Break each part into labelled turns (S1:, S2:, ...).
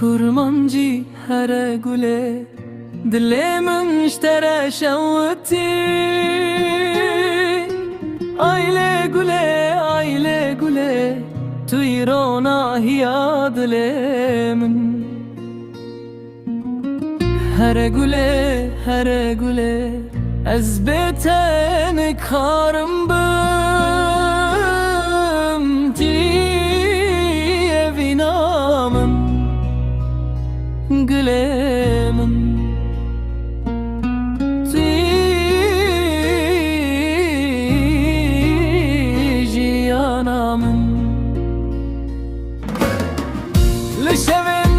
S1: kurmancı her güle dilemin iştere şevti aile güle tuyrona hiya dilemin her güle ez beten karım bım ti evinamın gülemin ti jiyanamın lişevin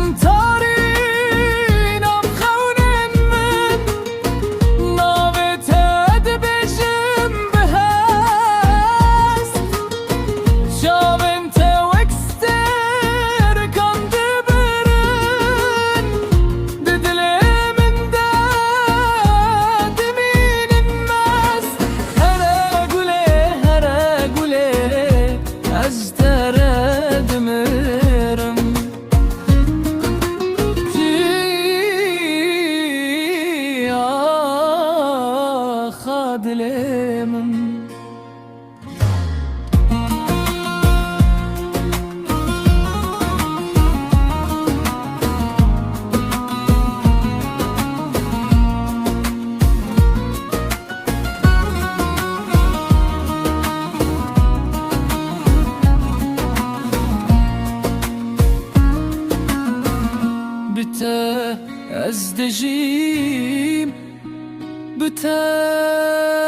S1: dilemin bite ez dejim bite